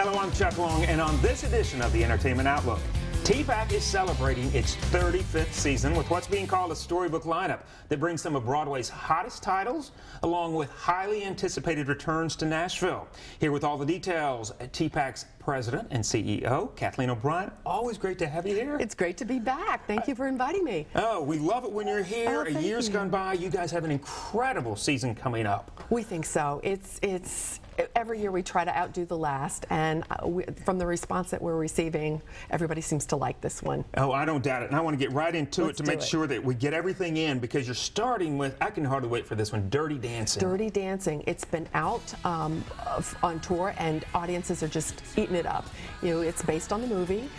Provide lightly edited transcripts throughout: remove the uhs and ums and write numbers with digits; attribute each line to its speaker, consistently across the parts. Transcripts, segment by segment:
Speaker 1: Hello, I'm Chuck Long, and on this edition of the Entertainment Outlook, TPAC is celebrating its 35th season with what's being called a storybook lineup that brings some of Broadway's hottest titles, along with highly anticipated returns to Nashville. Here with all the details, TPAC's President and CEO, Kathleen O'Brien. Always great to have you here.
Speaker 2: It's great to be back. Thank you for inviting me.
Speaker 1: Oh, we love it when you're here.
Speaker 2: Oh,
Speaker 1: a year's gone by. You guys have an incredible season coming up.
Speaker 2: We think so. It's every year we try to outdo the last, and from the response that we're receiving, everybody seems to like this one.
Speaker 1: Oh, I don't doubt it, and I want to get right into it to make sure that we get everything in, because you're starting with, I can hardly wait for this one, Dirty Dancing.
Speaker 2: Dirty Dancing. It's been out on tour, and audiences are just eating it up. You know, it's based on the movie,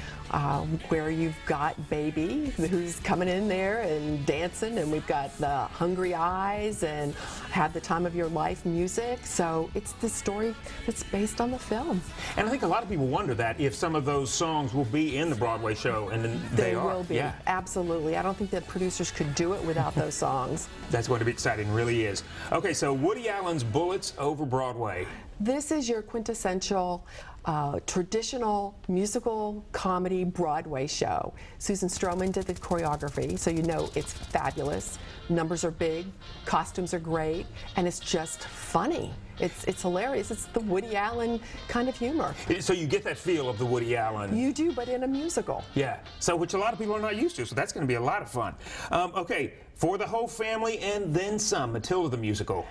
Speaker 2: where you've got Baby, who's coming in there and dancing, and we've got the Hungry Eyes and Had the Time of Your Life music. So it's the story that's based on the film.
Speaker 1: And I think a lot of people wonder that if some of those songs will be in the Broadway show, and then
Speaker 2: they will be.
Speaker 1: Yeah.
Speaker 2: Absolutely. I don't think that producers could do it without those songs.
Speaker 1: That's going to be exciting, really is. Okay, so Woody Allen's Bullets Over Broadway.
Speaker 2: This is your quintessential traditional musical comedy Broadway show. Susan Stroman did the choreography, so you know it's fabulous. Numbers are big, costumes are great, and it's just funny. It's hilarious. It's the Woody Allen kind of humor.
Speaker 1: So you get that feel of the Woody Allen.
Speaker 2: You do, but in a musical.
Speaker 1: Yeah, so which a lot of people are not used to, so that's going to be a lot of fun. Okay, for the whole family and then some, Matilda the musical.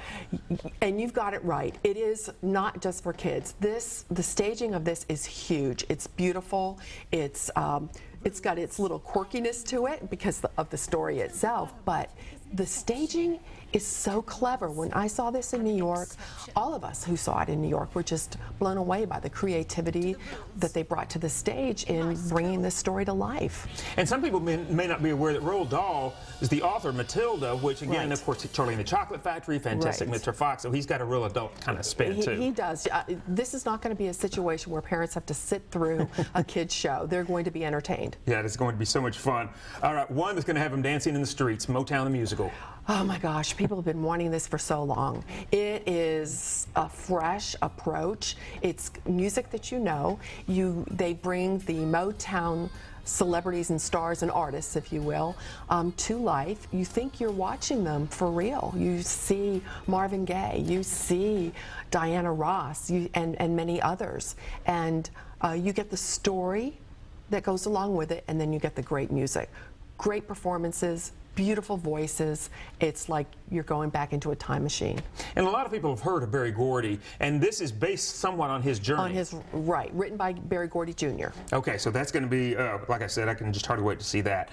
Speaker 2: And you've got it right. It is not just for kids. The staging of this is huge. It's beautiful. It's got its little quirkiness to it because of the story itself, but the staging is so clever. When I saw this in New York, all of us who saw it in New York were just blown away by the creativity that they brought to the stage in bringing this story to life.
Speaker 1: And some people may not be aware that Roald Dahl is the author of Matilda, which again, of course, Charlie and the Chocolate Factory, Fantastic Mr. Fox, so he's got a real adult kind of spin too.
Speaker 2: He does. This is not going to be a situation where parents have to sit through a kid's show. They're going to be entertained.
Speaker 1: Yeah, it's going to be so much fun. All right, one that's going to have them dancing in the streets, Motown the musical.
Speaker 2: Oh my gosh, people have been wanting this for so long. It is a fresh approach. It's music that you know. They bring the Motown celebrities and stars and artists, if you will, to life. You think you're watching them for real. You see Marvin Gaye, you see Diana Ross, and many others. And you get the story that goes along with it, and then you get the great music. Great performances, beautiful voices. It's like you're going back into a time machine.
Speaker 1: And a lot of people have heard of Berry Gordy, and this is based somewhat on his journey.
Speaker 2: Right, written by Berry Gordy Jr. Okay,
Speaker 1: so that's going to be, like I said, I can just hardly wait to see that.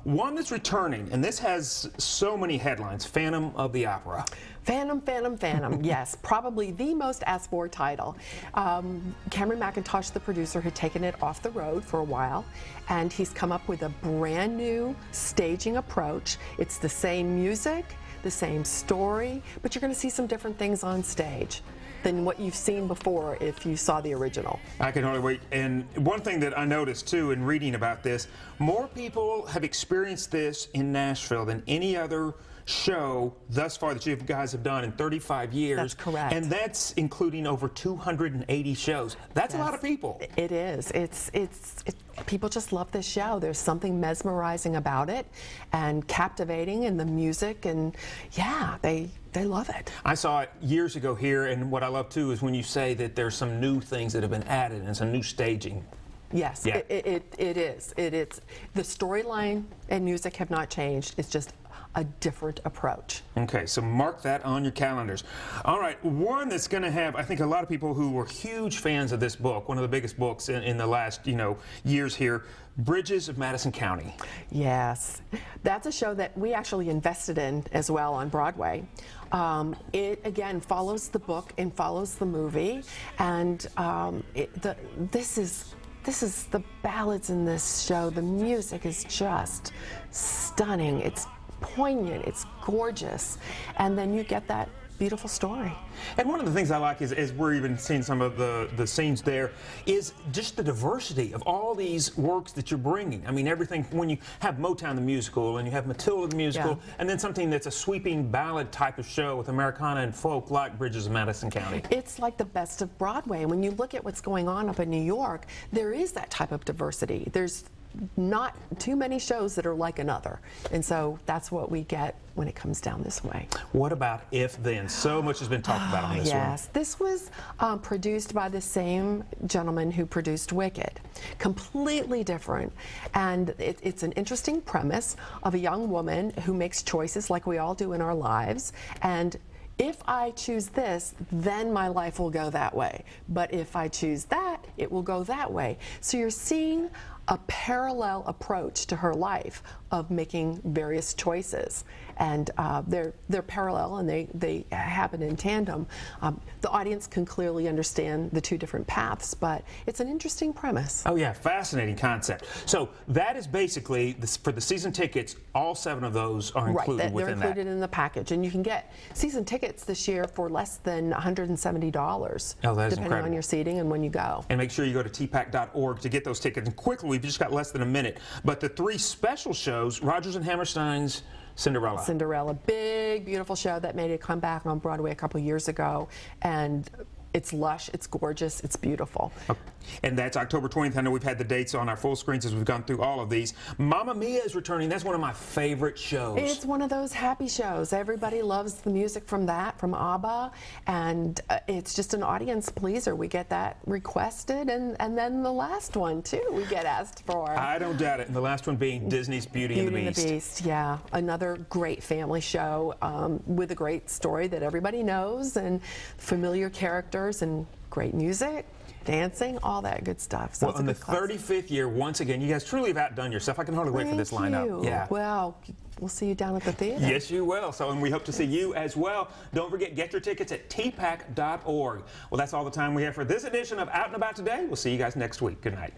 Speaker 1: One that's returning, and this has so many headlines, Phantom of the Opera.
Speaker 2: Phantom, Phantom, Phantom, yes, probably the most asked for title. Cameron Mackintosh, the producer, had taken it off the road for a while, and he's come up with a brand new staging approach. It's the same music, the same story, but you're going to see some different things on stage than what you've seen before if you saw the original.
Speaker 1: I can hardly wait. And one thing that I noticed too in reading about this, more people have experienced this in Nashville than any other show thus far that you guys have done in 35 years.
Speaker 2: That's correct.
Speaker 1: And that's including over 280 shows. That's a lot of people.
Speaker 2: It is. People just love this show. There's something mesmerizing about it and captivating in the music, and yeah, they love it.
Speaker 1: I saw it years ago here, and what I love too is when you say that there's some new things that have been added and some new staging.
Speaker 2: Yes, yeah. It is. The storyline and music have not changed. It's just a different approach.
Speaker 1: Okay, so mark that on your calendars. All right, one that's going to have, I think, a lot of people who were huge fans of this book, one of the biggest books in the last, years here, Bridges of Madison County.
Speaker 2: Yes, that's a show that we actually invested in as well on Broadway. It, again, follows the book and follows the movie, and this is the ballads in this show. The music is just stunning. It's poignant, it's gorgeous, and then you get that beautiful story.
Speaker 1: And one of the things I like is we're even seeing some of the scenes there, is just the diversity of all these works that you're bringing. I mean, everything, when you have Motown the musical, and you have Matilda the musical, and then something that's a sweeping ballad type of show with Americana and folk like Bridges of Madison County.
Speaker 2: It's like the best of Broadway. And when you look at what's going on up in New York, there is that type of diversity. There's not too many shows that are like another. And so that's what we get when it comes down this way.
Speaker 1: What about If Then? So much has been talked about on this one.
Speaker 2: Yes, this was produced by the same gentleman who produced Wicked. Completely different. And it's an interesting premise of a young woman who makes choices like we all do in our lives. And if I choose this, then my life will go that way. But if I choose that, it will go that way. So you're seeing a parallel approach to her life of making various choices, and they're parallel and they happen in tandem. The audience can clearly understand the two different paths, but it's an interesting premise.
Speaker 1: Oh yeah, fascinating concept. So that is basically, for the season tickets, all 7 of those are included
Speaker 2: right,
Speaker 1: within that.
Speaker 2: They're included in the package, and you can get season tickets this year for less than $170.
Speaker 1: Oh, that is
Speaker 2: depending
Speaker 1: incredible.
Speaker 2: on your seating and when you go.
Speaker 1: And make sure you go to tpac.org to get those tickets. And quickly, we've just got less than a minute, but the 3 special shows, Rodgers and Hammerstein's Cinderella.
Speaker 2: Cinderella, big, beautiful show that made a comeback on Broadway a couple years ago, and it's lush, it's gorgeous, it's beautiful.
Speaker 1: Okay. And that's October 20th. I know we've had the dates on our full screens as we've gone through all of these. Mamma Mia is returning. That's one of my favorite shows.
Speaker 2: It's one of those happy shows. Everybody loves the music from that, from ABBA, and it's just an audience pleaser. We get that requested, and then the last one, too, we get asked for.
Speaker 1: I don't doubt it. And the last one being Disney's Beauty and the Beast.
Speaker 2: Beauty and the Beast, yeah. Another great family show with a great story that everybody knows, and familiar characters, and great music, dancing, all that good stuff. So
Speaker 1: well, in the 35th year, once again, you guys truly have outdone yourself. I can hardly wait for this lineup.
Speaker 2: Yeah. Well, we'll see you down at the theater.
Speaker 1: Yes, you will. So, and we hope to see you as well. Don't forget, get your tickets at tpac.org. Well, that's all the time we have for this edition of Out and About Today. We'll see you guys next week. Good night.